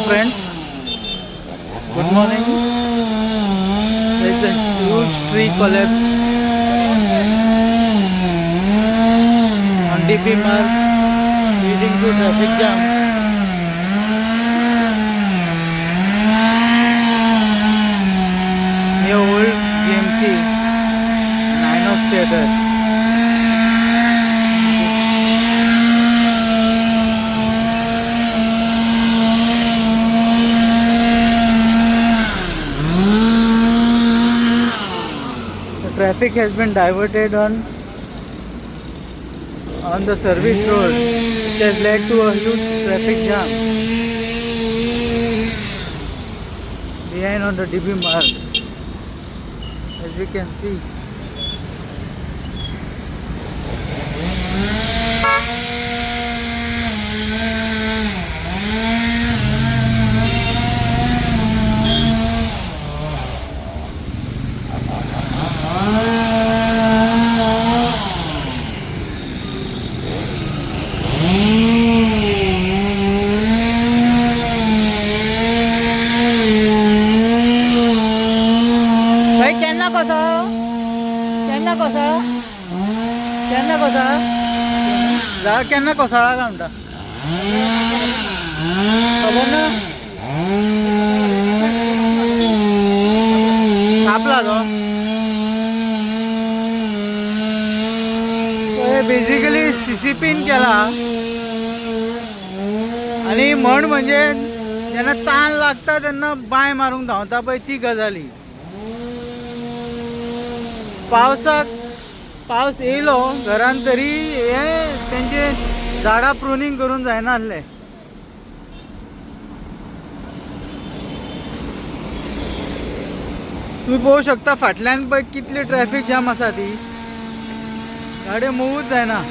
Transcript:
friends, good morning. There is a huge tree collapse on DP Marg, leading to traffic jam. Near old GMC, Inox Theatre. Traffic has been diverted on the service road, which has led to a huge traffic jam behind on the DB Marg, as we can see. भाई केन्ना कसो झाड केन्ना कोसळ्ळा काय म्हणटा खबर ना कापला तो बेसिकली सीसीपीन केला आणि म्हण म्हणजे जेन्ना ताण लागता तेन्ना बाय मारूंक धांवता पळय ती गजाली. पावस येयलो घरान तरी हे तेंचे झाडां प्रुनिंग करून जायना आसलें. तुम्ही पळोवंक शकता फाटल्यान पळय कितली ट्रॅफिक जाम आसा ती, गाडयो मुवूच जायना.